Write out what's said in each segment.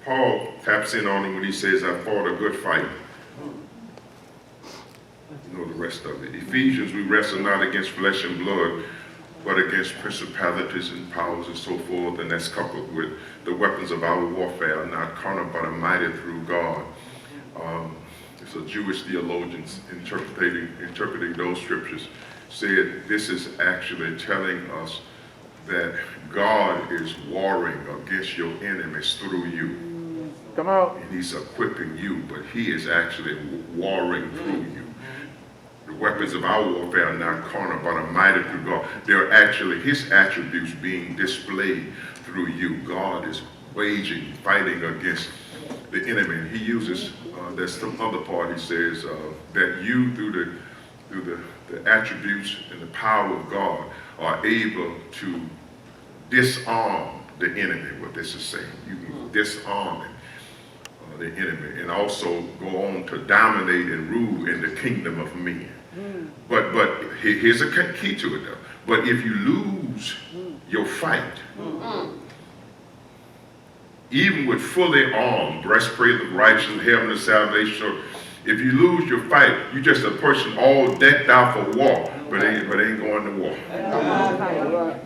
Paul taps in on him when he says, I fought a good fight. You know the rest of it. Ephesians, we wrestle not against flesh and blood, but against principalities and powers and so forth. And that's coupled with the weapons of our warfare, not carnal, but are mighty through God. So Jewish theologians interpreting those scriptures said this is actually telling us that God is warring against your enemies through you. Come on. And he's equipping you, but he is actually warring through you. The weapons of our warfare are not carnal, but are mighty through God. They're actually his attributes being displayed through you. God is fighting against the enemy. And he uses, there's some other part he says, that you through the attributes and the power of God are able to disarm the enemy, what this is saying. You can disarm the enemy and also go on to dominate and rule in the kingdom of men. But here's a key to it though. But if you lose your fight, even with fully armed, breastplate of righteousness, helmet of salvation, if you lose your fight, you're just a person all decked out for war, but ain't going to war.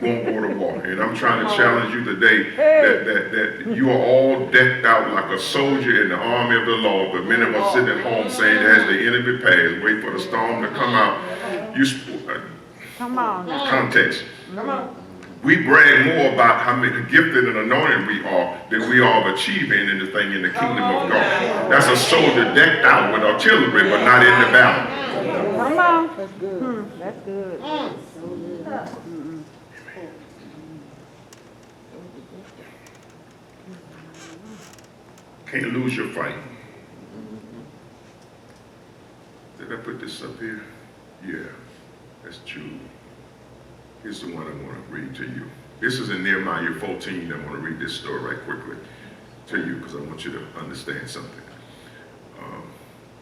Won't go to war. And I'm trying to challenge you today that you are all decked out like a soldier in the army of the Lord, but many of us sitting at home saying, as the enemy passed, wait for the storm to come out. Come on. Context. Come on. We brag more about how many gifted and anointed we are than we are of achieving anything in the kingdom of God. That's a soldier decked out with artillery, but not in the battle. Come on. That's good. That's good. Can't lose your fight. Did I put this up here? Yeah, that's true. Here's the one I want to read to you. This is in Nehemiah 14. I want to read this story right quickly to you because I want you to understand something.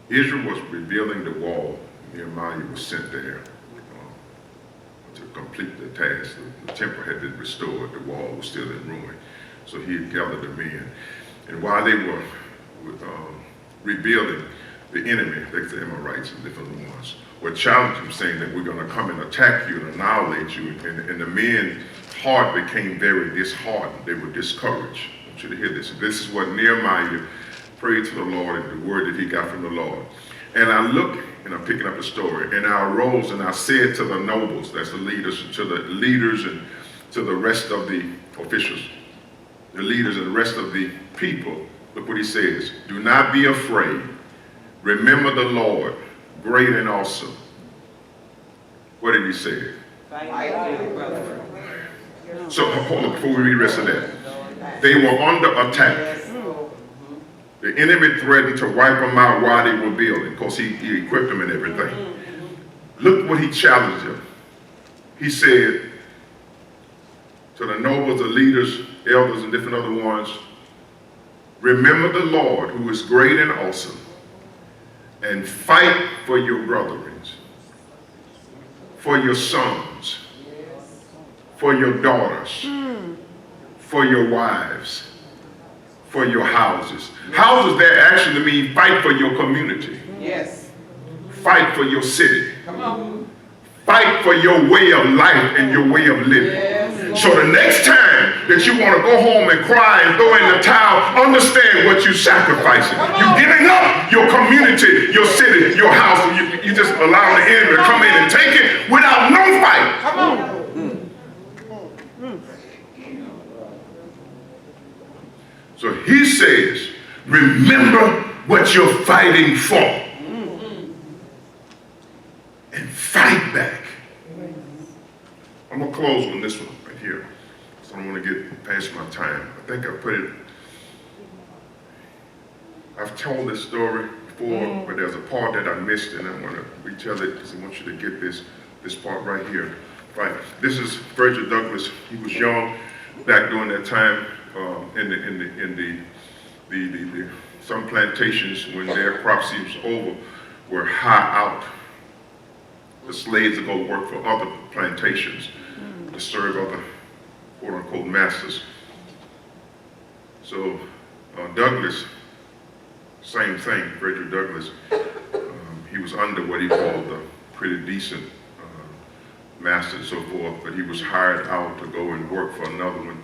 Israel was rebuilding the wall. Nehemiah was sent there to complete the task. The temple had been restored. The wall was still in ruin. So he had gathered them in. And while they were rebuilding, the enemy, like the Amorites and different ones, were challenging him, saying that we're going to come and attack you and annihilate you. And the men's heart became very disheartened. They were discouraged. I want you to hear this. This is what Nehemiah prayed to the Lord and the word that he got from the Lord. And I look, and I'm picking up a story, and I arose and I said to the nobles, that's the leaders, to the leaders and to the rest of the officials, the leaders and the rest of the people, look what he says, do not be afraid. Remember the Lord, great and awesome. What did he say? So hold on, before we read the rest of that. They were under attack. The enemy threatened to wipe them out while they were building. Of course, he equipped them and everything. Look what he challenged them. He said to the nobles, the leaders, elders, and different other ones, remember the Lord who is great and awesome, and fight for your brethren, for your sons, for your daughters, for your wives, for your houses. Houses there actually mean fight for your community. Yes. Fight for your city. Come on. Fight for your way of life and your way of living. Yes. So the next time that you want to go home and cry and throw in the towel, understand what you're sacrificing. You're giving up your community, your city, your house. You just allow the enemy to come in and take it without no fight. Come on. So he says, remember what you're fighting for. And fight back. I'm going to close on this one right here. So I don't want to get past my time. I think I put it, I've told this story before, but there's a part that I missed, and I'm going to retell it because I want you to get this part right here. Right. This is Frederick Douglass. He was young back during that time in the some plantations when their crop season was over were high out. The slaves would go work for other plantations to serve quote-unquote masters. So Douglass, same thing, Frederick Douglass, he was under what he called the pretty decent master and so forth, but he was hired out to go and work for another one.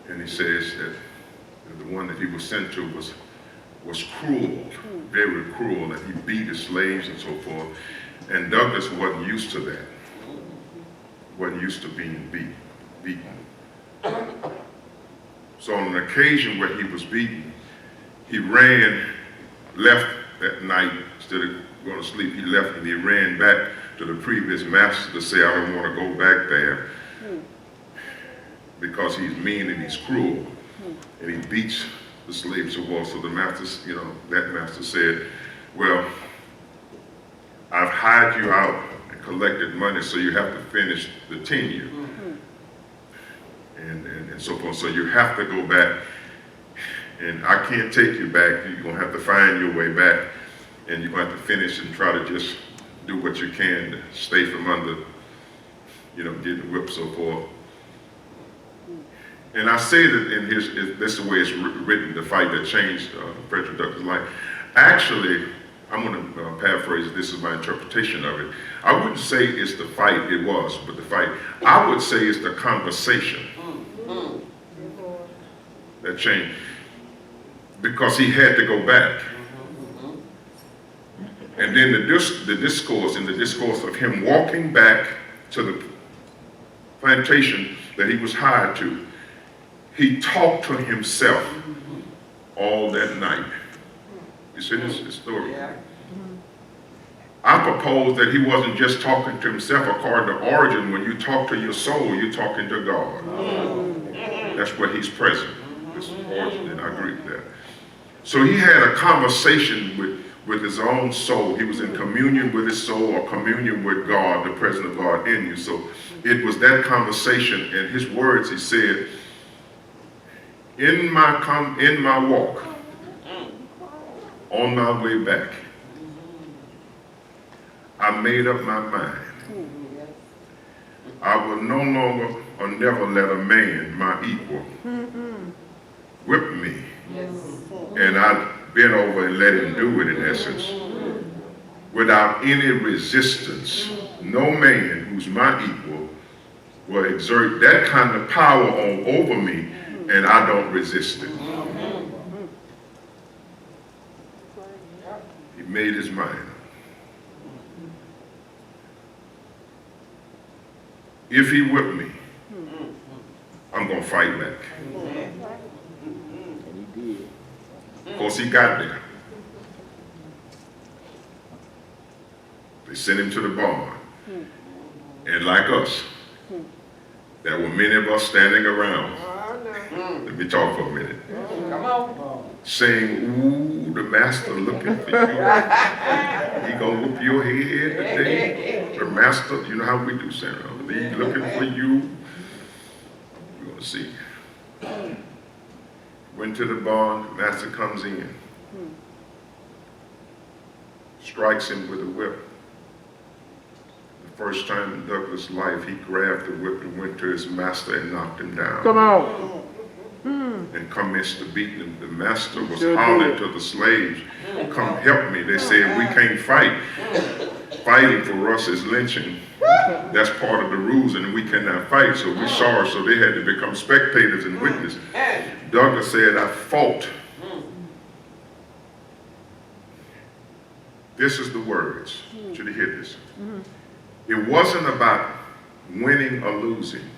And he says that the one that he was sent to was cruel, very cruel, and he beat his slaves and so forth. And Douglass wasn't used to that, wasn't used to being beaten. So on an occasion where he was beaten, he left that night, instead of going to sleep, he left and he ran back to the previous master to say, I don't want to go back there because he's mean and he's cruel. And he beats the slaves so well. So the master, that master said, well, I've hired you out and collected money, so you have to finish the tenure. And so forth. So you have to go back, and I can't take you back. You're going to have to find your way back, and you're going to have to finish and try to just do what you can to stay from under, getting whipped, so forth. And I say that in this is the way it's written, the fight that changed Frederick Douglass' life. Actually, I'm going to paraphrase it. This is my interpretation of it. I wouldn't say it's the fight, it was, but the fight. I would say it's the conversation that changed, because he had to go back. And then the discourse of him walking back to the plantation that he was hired to, he talked to himself all that night. You see this story? I propose that he wasn't just talking to himself. According to Origin, when you talk to your soul, you're talking to God. That's where he's present. This is Origin, and I agree with that. So he had a conversation with his own soul. He was in communion with his soul, or communion with God, the presence of God in you. So it was that conversation. And his words, he said, in my walk, on my way back, I made up my mind. I will no longer or never let a man, my equal, whip me. And I bent over and let him do it, in essence, without any resistance. No man who's my equal will exert that kind of power over me, and I don't resist it. He made his mind up. If he whipped me, I'm going to fight back. Of course, he got there. They sent him to the barn. And like us, there were many of us standing around. Let me talk for a minute. Come on. Saying, ooh, the master looking for you. He gonna whoop your head today. The master, you know how we do, Santa. He's looking for you. We're gonna see. Went to the barn, the master comes in. Strikes him with a whip. The first time in Douglas' life, he grabbed the whip and went to his master and knocked him down. Come on. And commenced to beat him. The master was hollering to the slaves, come help me. They said, we can't fight. Fighting for us is lynching. That's part of the rules, and we cannot fight, so we're sorry. So they had to become spectators and witness. Douglas said, I fought. This is the words. I want you to hear this. It wasn't about winning or losing.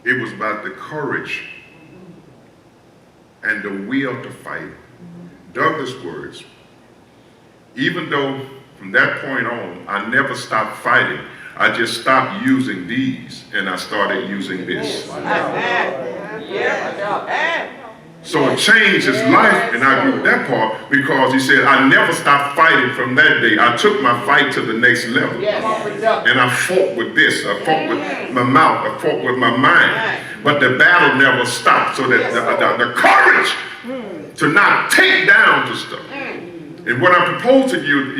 It was about the courage and the will to fight. Douglas' words, even though from that point on, I never stopped fighting, I just stopped using these and I started using this. So it changed his life, and I agree with that part, because he said, I never stopped fighting from that day. I took my fight to the next level. And I fought with this. I fought with my mouth. I fought with my mind. But the battle never stopped. So that the courage to not take down the stuff And what I propose to you,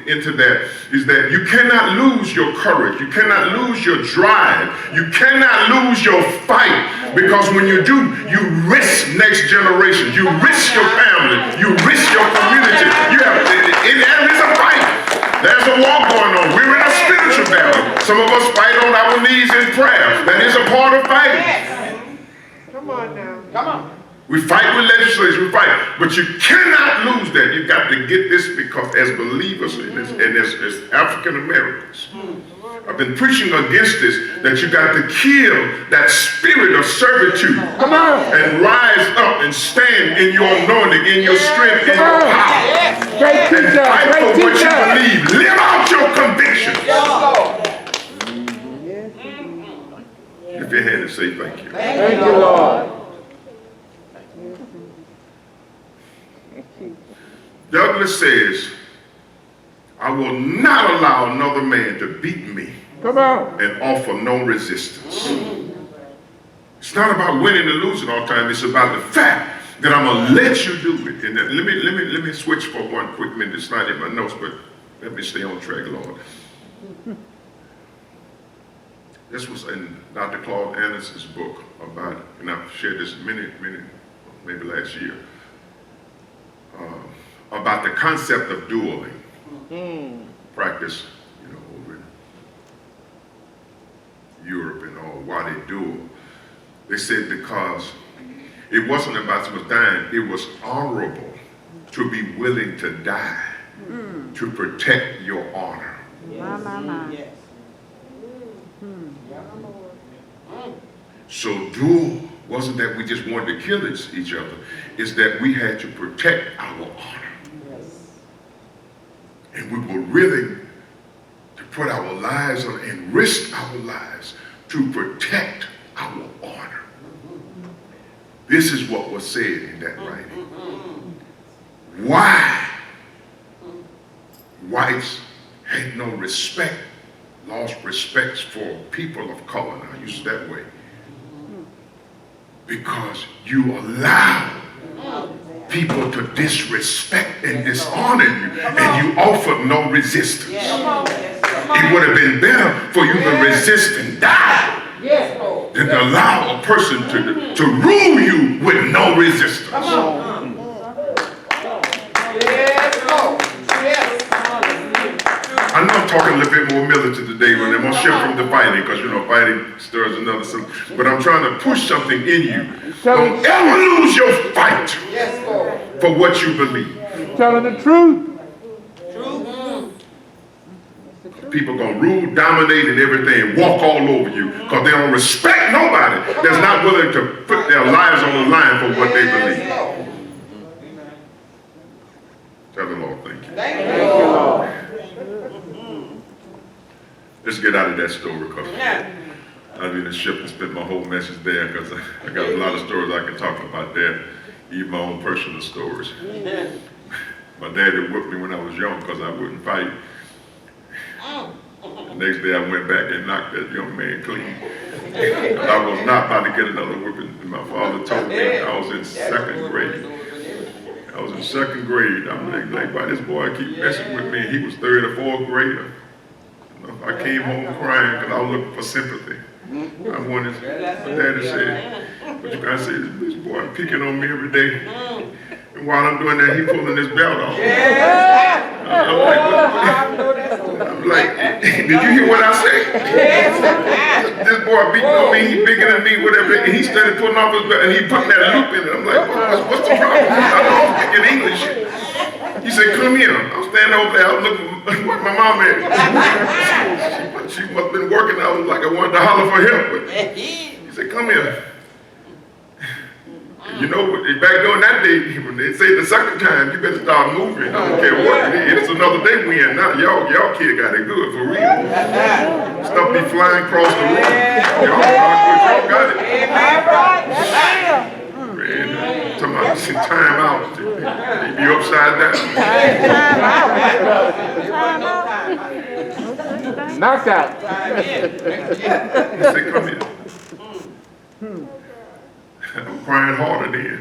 into that is that you cannot lose your courage. You cannot lose your drive. You cannot lose your fight, because when you do, you risk next generation. You risk your family. You risk your community. There is a fight. There's a war going on. We're in a spiritual battle. Some of us fight on our knees in prayer. That is a part of fighting. Come on now. Come on. We fight with legislation, we fight, but you cannot lose that. You've got to get this, because as believers and as African Americans, I've been preaching against this, that you got to kill that spirit of servitude. Come on. And rise up and stand in your anointing, in your strength, in your power. Great And teacher. fight Great for what you teacher. believe. Live out your convictions. Lift your hand and say thank you. Thank you, Lord. Douglas says, I will not allow another man to beat me Come on. and offer no resistance. It's not about winning or losing all the time. It's about the fact that I'm gonna let you do it. And then let me switch for one quick minute. It's not in my notes, but let me stay on track, Lord. This was in Dr. Claude Anderson's book about, and I've shared this maybe last year, about the concept of dueling. Practice, over in Europe and all, why they duel. They said because it wasn't about so much dying, it was honorable to be willing to die to protect your honor. My. So duel wasn't that we just wanted to kill each other, it's that we had to protect our honor. And we were willing to put our lives on and risk our lives to protect our honor. This is what was said in that writing. Why whites had no respect, lost respect for people of color, and I use it that way, because you allow people to disrespect and dishonor you, and you offered no resistance. It would have been better for you to resist and die than to allow a person to rule you with no resistance. I know I'm talking a little bit more militant today, but I'm going to shift from the fighting, because fighting stirs another something. But I'm trying to push something in you. Don't ever lose your fight for what you believe. Telling the truth. People gonna rule, dominate, and everything, walk all over you, because they don't respect nobody that's not willing to put their lives on the line for what they believe. Tell the Lord, thank you. Thank you, Lord. Let's get out of that story, because I need to shift and spend my whole message there, because I got a lot of stories I can talk about there, even my own personal stories. My daddy whipped me when I was young because I wouldn't fight. The next day I went back and knocked that young man clean. I was not about to get another whipping. My father told me I was in second grade. I'm like, why this boy keep messing with me? He was third or fourth grader. I came home crying because I was looking for sympathy. I wanted, my daddy said, but you guys say, this boy picking on me every day. And while I'm doing that, he pulling his belt off. I'm like, did you hear what I said? This boy beating on me, he bigger than me, whatever, and he started pulling off his belt, and he putting that loop in it. I'm like, what's the problem? I know I'm speaking English. He said, come here. I'm standing over there, I was looking what my mom had. She must have been working. I was like, I wanted to holler for help, but he said, come here. Back during that day, when they say the second time, you better start moving. I don't care what it is. It's another day we in now. Y'all kid got it good for real. Stuff be flying across the room. Y'all got it. Man, talking about time out. They be upside down. Knocked out. He said, come here. I'm crying harder then.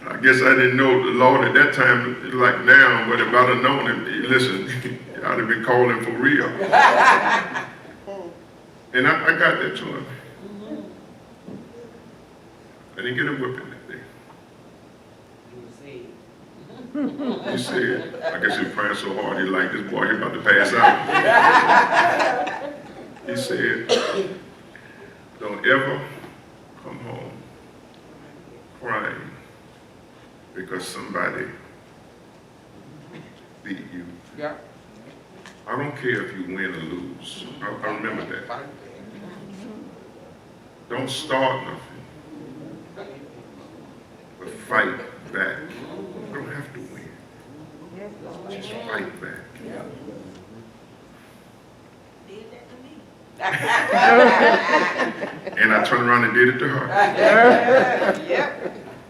I I guess I didn't know the Lord at that time like now, but if I'd have known him, listen, I'd have been calling for real. And I got that to him. I didn't get a whipping that day. He said, I guess he was praying so hard, he like, this boy, he about to pass out. He said, don't ever come home crying because somebody beat you. Yeah. I don't care if you win or lose. I remember that. Don't start nothing, but fight back. You don't have to win. Just fight back. And I turned around and did it to her.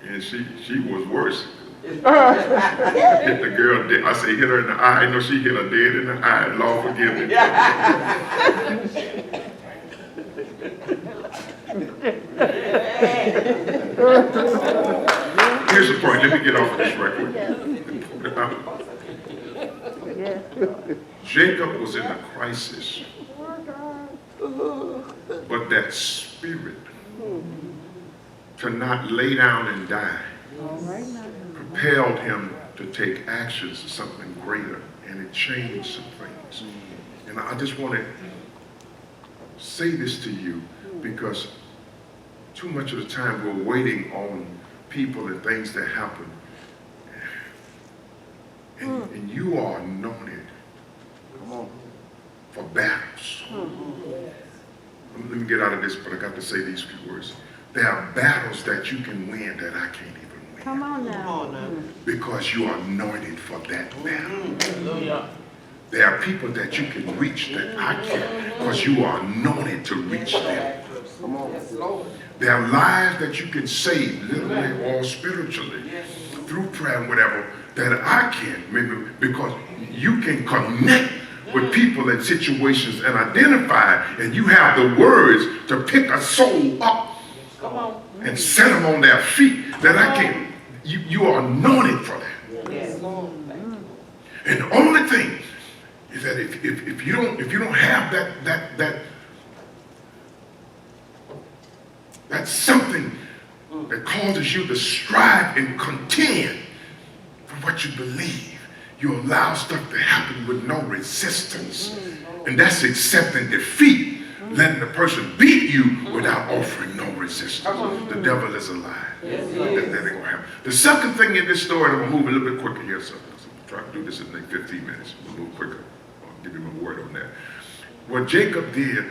And she was worse. Hit the girl dead. I say hit her in the eye. I know she hit her dead in the eye. Lord forgive me. Here's the point. Let me get off of this record. Jacob was in a crisis. But that spirit to not lay down and die propelled him to take actions to something greater, and it changed some things. And I just want to say this to you because too much of the time we're waiting on people and things that happen. And you are anointed for battles. Let me get out of this, but I got to say these few words. There are battles that you can win that I can't even win. Come on now. Because you are anointed for that battle. There are people that you can reach that I can't because you are anointed to reach them. There are lives that you can save, literally or spiritually, through prayer and whatever, that I can't, maybe because you can connect with people and situations and identify, and you have the words to pick a soul up and set them on their feet that I can't. You are anointed for that. And the only thing is that if you don't have that's something that causes you to strive and contend for what you believe. You allow stuff to happen with no resistance. And that's accepting defeat, letting the person beat you without offering no resistance. The devil is a lie. That ain't gonna happen. The second thing in this story, and I'm gonna move a little bit quicker here, so I'm trying to do this in like 15 minutes. We'll move quicker. I'll give you my word on that. What Jacob did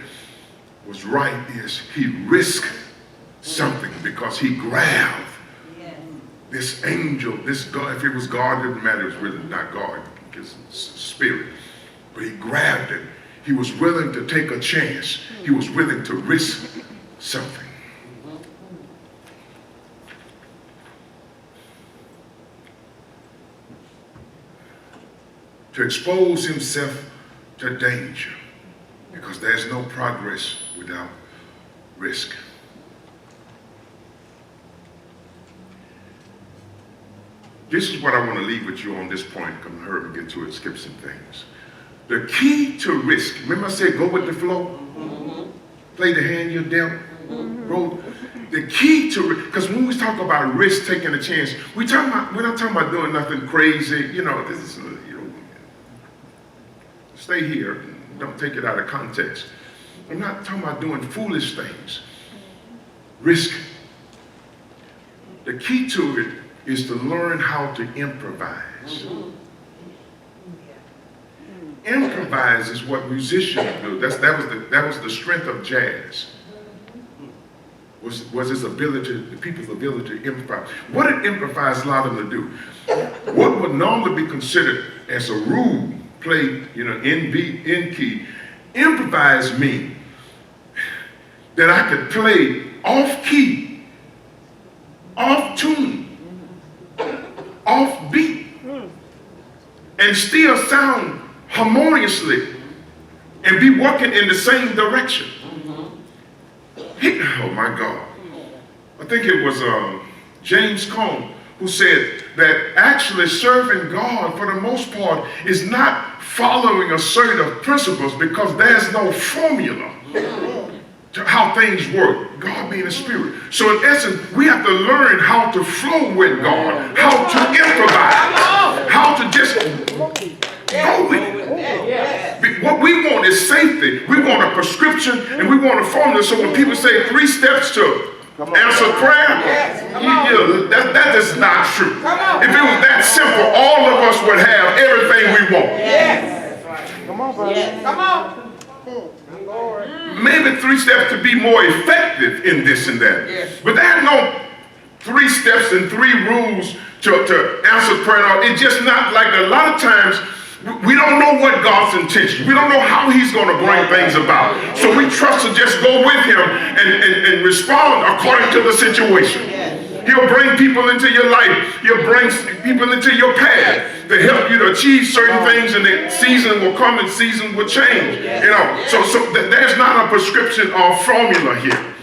was right is he risked something because he grabbed this angel, this God. If it was God, it didn't matter. It was really not God, it's spirit. But he grabbed it. He was willing to take a chance. He was willing to risk something. To expose himself to danger, because there's no progress without risk. This is what I want to leave with you on this point. Come hurry, get to it, skip some things. The key to risk, remember I said go with the flow? Play the hand you're dealt. Roll. The key to risk, because when we talk about risk, taking a chance, we're not talking about doing nothing crazy. This is, stay here. Don't take it out of context. I'm not talking about doing foolish things. Risk. The key to it is to learn how to improvise. Improvise is what musicians do. That was the strength of jazz. Was his ability, the people's ability to improvise. What did improvise allow them to do? What would normally be considered as a rule, played, in beat, in key, improvise mean that I could play off key, off tune, off beat, and still sound harmoniously and be working in the same direction. Oh my God. I think it was James Cone who said that actually serving God for the most part is not following a set of principles, because there's no formula to how things work, God being a spirit. So in essence, we have to learn how to flow with God, how to improvise, how to just go with it. What we want is safety. We want a prescription and we want a formula. So when people say 3 steps to answer prayer, that is not true. If it was that simple, all of us would have everything we want. Come on, brother. Come on. Maybe 3 steps to be more effective in this and that. But there are no 3 steps and 3 rules to answer prayer. It's just not like a lot of times. We don't know what God's intention. We don't know how he's going to bring things about. So we trust to just go with him and respond according to the situation. He'll bring people into your life. He'll bring people into your path to help you to achieve certain things, and the season will come and season will change. You know, so there's not a prescription or formula here.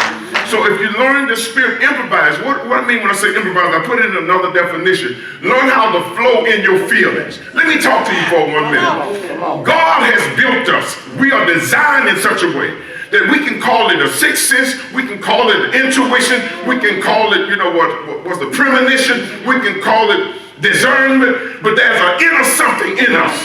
So if you learn the spirit, improvise. What I mean when I say improvise, I put it in another definition. Learn how to flow in your feelings. Let me talk to you for 1 minute. God has built us. We are designed in such a way that we can call it a sixth sense, we can call it intuition, we can call it, you know, what was the premonition, we can call it discernment, but there's an inner something in us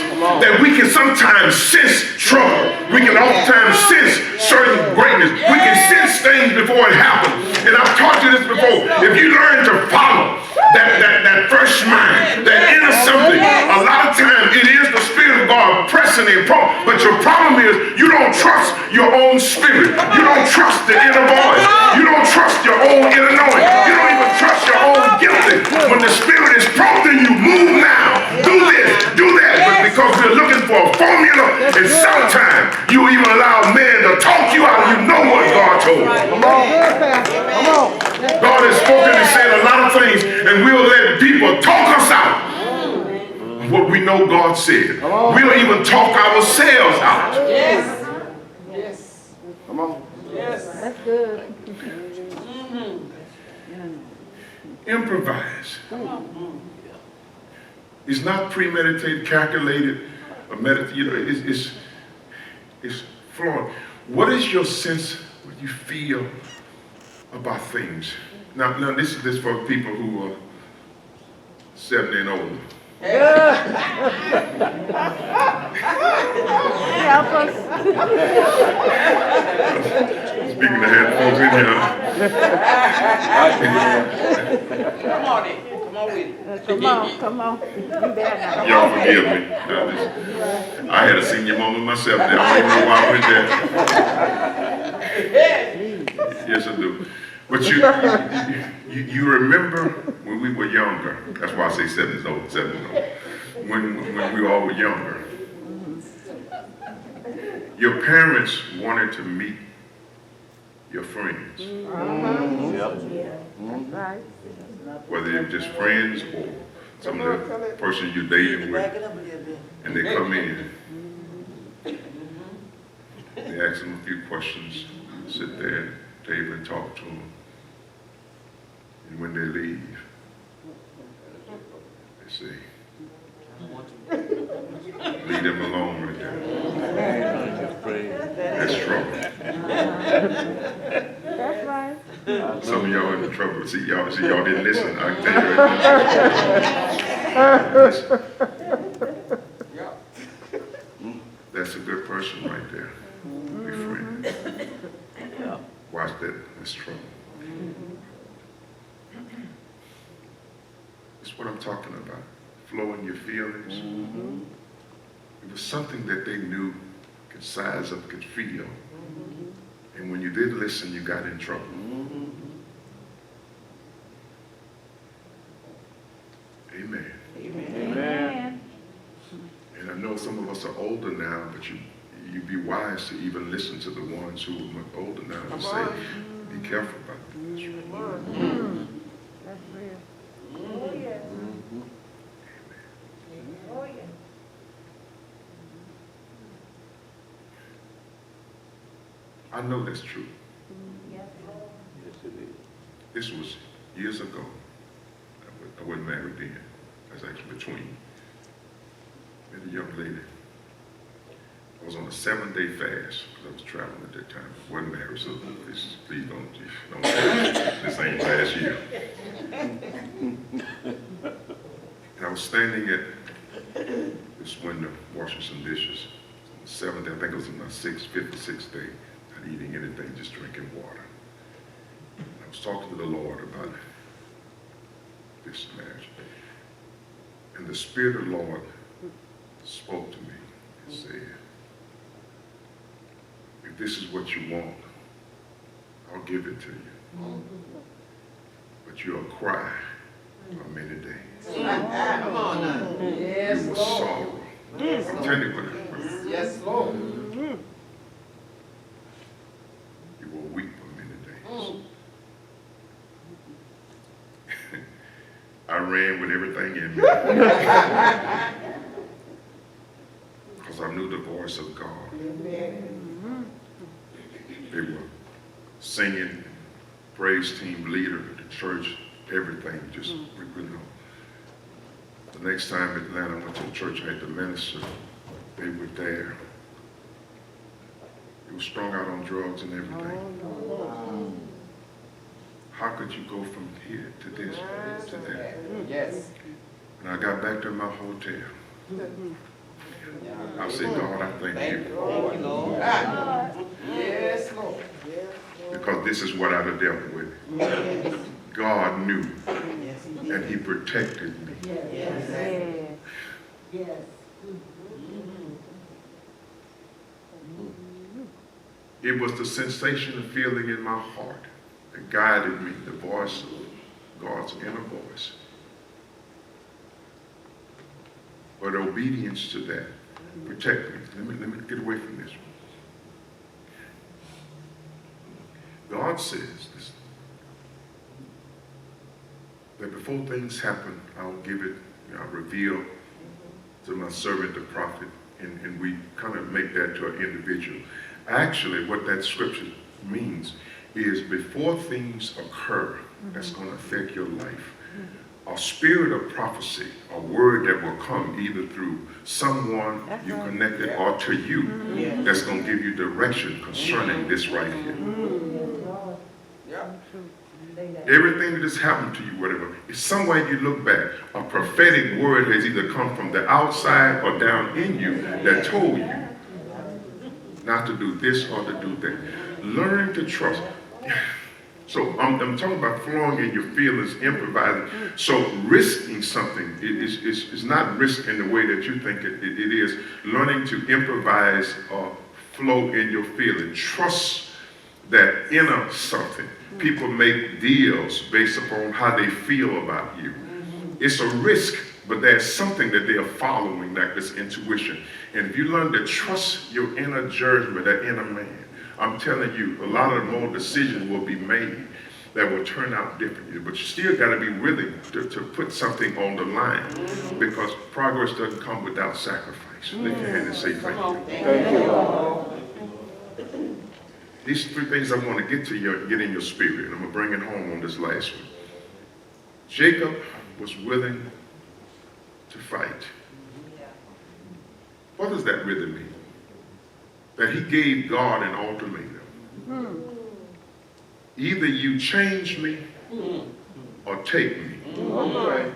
that we can sometimes sense trouble. We can oftentimes sense certain greatness. We can sense things before it happens. And I've taught you this before. If you learn to follow that first mind, that inner something, a lot of times it is the Spirit of God pressing and prompt. But your problem is you don't trust your own spirit. You don't trust the inner voice. You don't trust your own inner knowing. You don't even trust your own gifting. When the Spirit is prompting you, move now, do this, do that. But because we're looking for a formula, and sometimes you even allow man to talk you out, you know what God told you. Come on. Come on. God has spoken and said a lot of things, and we'll let people talk us out of what we know God said. We'll even talk ourselves out. Yes. Yes. Come on. Yes. That's good. Improvise. It's not premeditated, calculated, or meditated. You know, it's flowing. What is your sense, what you feel about things? Now this is for people who are 70 and older. Help us. Speaking of headphones in here. Come on in. Come on with it. Come on. You better not. Y'all forgive me. I had a senior moment myself there. I don't even know why I went there. Yes, I do. But you remember when we were younger. That's why I say 7 is old. When we all were younger. Your parents wanted to meet your friends. Right. Whether they're just friends or some of the person you're dating with. And they come in. They ask them a few questions. Sit there at the table and talk to them. And when they leave, they say, leave them alone right there. That's trouble. That's right. Some of y'all in trouble. See, y'all didn't listen. I can tell you right now. That's a good person right there. Be friends. Watch that. That's trouble. That's what I'm talking about. Flowing your feelings. It was something that they knew, could size up, could feel. And when you did listen, you got in trouble. Amen. Amen. And I know some of us are older now, but you'd be wise to even listen to the ones who are much older now and say, be careful about this. That's real. Oh, yes. Oh, yes. I know that's true. Yes, This was years ago. I wasn't married then. I was actually between. Met a young lady. I was on a 7-day fast because I was traveling at that time. I wasn't married, so please don't this ain't last year. And I was standing at this window washing some dishes. On the 7th day, I think it was my 5th or 6th day, not eating anything, just drinking water. I was talking to the Lord about this marriage. And the Spirit of the Lord spoke to me and said, if this is what you want, I'll give it to you. But you'll cry for many days. Come on now. Yes, You will Lord. sorrow. I'm telling you what it was. Yes, Lord. You will weep for many days. I ran with everything in me. Because I knew the voice of God. They were singing, praise team leader at the church, everything, just, we know. The next time in Atlanta, I went to the church, I had to minister. They were there. They were strung out on drugs and everything. How could you go from here to this, to that? Yes. And I got back to my hotel. I said, God, I thank Thank you. you, Lord. Yes, Lord. Because this is what I'd have dealt with. God knew, and he protected me. Yes. It was the sensation of feeling in my heart that guided me, the voice of God's inner voice. But obedience to that protect me. Let me get away from this one. God says this, that before things happen, I'll give it, I'll reveal to my servant, the prophet, and we kind of make that to an individual. Actually, what that scripture means is before things occur that's going to affect your life, a spirit of prophecy, a word that will come either through someone you connected or to you, that's going to give you direction concerning this right here. Everything that has happened to you, whatever, if some way you look back, a prophetic word has either come from the outside or down in you that told you not to do this or to do that. Learn to trust. So I'm talking about flowing in your feelings, improvising. So risking something is not risk in the way that you think it is. Learning to improvise or flow in your feelings. Trust that inner something. People make deals based upon how they feel about you. It's a risk, but there's something that they are following, like this intuition. And if you learn to trust your inner judgment, that inner man, I'm telling you, a lot of more decisions will be made that will turn out differently. But you still got to be willing to put something on the line, because progress doesn't come without sacrifice. Lift your hand and say thank you. Thank you, Lord. These 3 things I want to get in your spirit, and I'm going to bring it home on this last one. Jacob was willing to fight. What does that really mean? That he gave God an ultimatum. Either you change me or take me,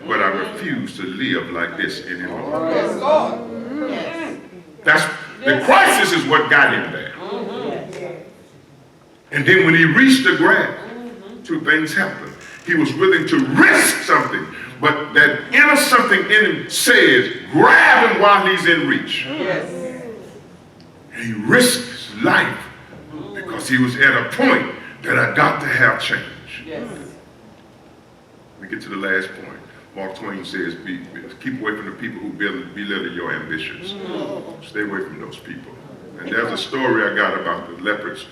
but I refuse to live like this anymore. Yes, Lord. That's the crisis is what got him there. And then when he reached the grab, 2 things happened. He was willing to risk something, but that inner something in him says, grab him while he's in reach. Yes. And he risked his life because he was at a point that I got to have change. Yes. We get to the last point. Mark Twain says, keep away from the people who belittle your ambitions. Stay away from those people. And there's a story I got about the lepers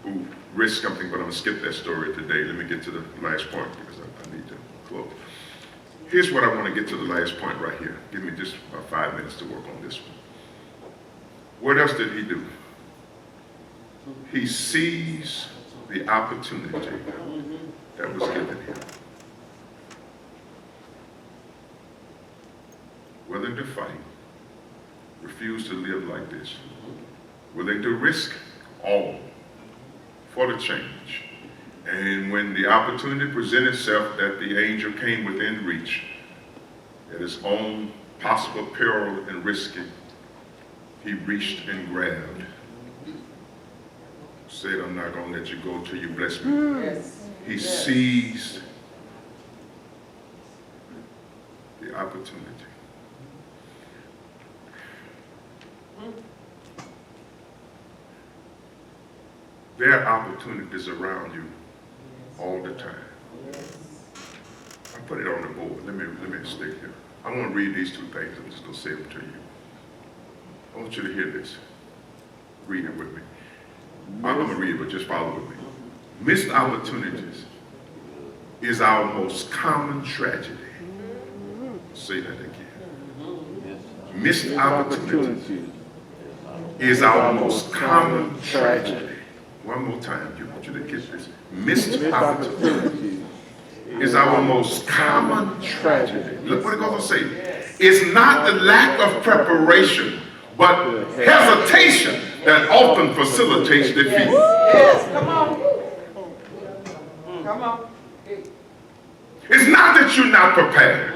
who risked something, but I'm going to skip that story today. Let me get to the last point because I need to close. Here's what I want to get to the last point right here. Give me just about 5 minutes to work on this one. What else did he do? He seized the opportunity that was given him. to fight, refuse to live like this, willing to risk all for the change. And when the opportunity presented itself that the angel came within reach, at his own possible peril and risking, he reached and grabbed, said, I'm not going to let you go till you bless me. Yes. He seized the opportunity. There are opportunities around you all the time. I put it on the board. Let me stick here. I want to read these two things. I'm just going to say them to you. I want you to hear this. Read it with me. I'm going to read it, but just follow with me. Missed opportunities is our most common tragedy. Say that again. Missed opportunities is our most common tragedy. One more time, I want you to get this. Missed opportunity is our most common tragedy. Look what it goes on to say. It's not the lack of preparation, but hesitation that often facilitates defeat. Yes, come on. Come on. It's not that you're not prepared.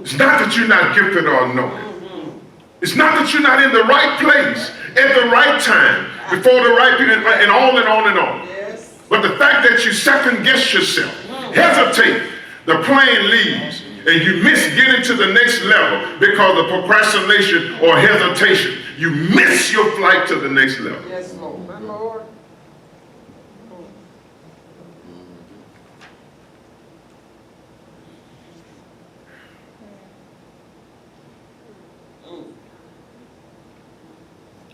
It's not that you're not gifted or anointed. It's not that you're not in the right place at the right time, before the right people, and on and on and on. Yes. But the fact that you second guess yourself, hesitate, the plane leaves, and you miss getting to the next level because of procrastination or hesitation. You miss your flight to the next level. Yes, Lord. My Lord.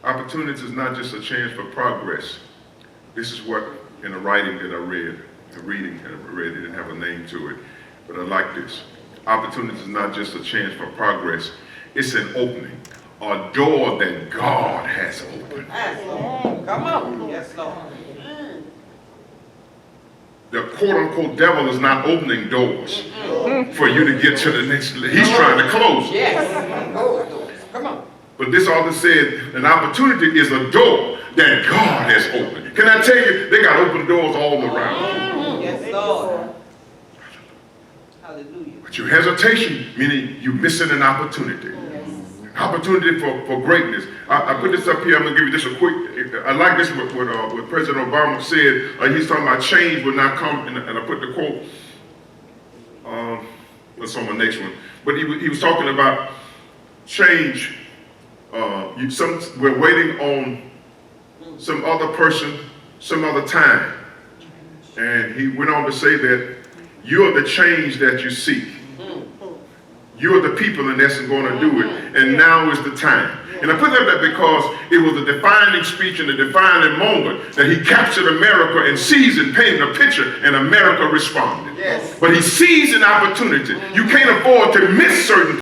Opportunity is not just a chance for progress. This is what, in a writing that I read, a reading that I read, it didn't have a name to it, but I like this. Opportunity is not just a chance for progress. It's an opening, a door that God has opened. Yes, Lord. Come on. Yes, Lord. The quote-unquote devil is not opening doors for you to get to the next level. He's trying to close them. Yes. Those doors. Come on. But this author said an opportunity is a door that God has opened. Can I tell you, they got open doors all around. Yes, Lord. Hallelujah. But your hesitation, meaning you're missing an opportunity. Opportunity for greatness. I put this up here. I'm going to give you this a quick. I like this what President Obama said. He's talking about change will not come, and I put the quote. That's on my next one. But he was talking about change. We're waiting on some other person, some other time. And he went on to say that you're the change that you seek. You're the people in essence going to do it. And now is the time. And I put that there because it was a defining speech and a defining moment that he captured America and seized and painted a picture, and America responded. Yes. But he seized an opportunity. You can't afford to miss certain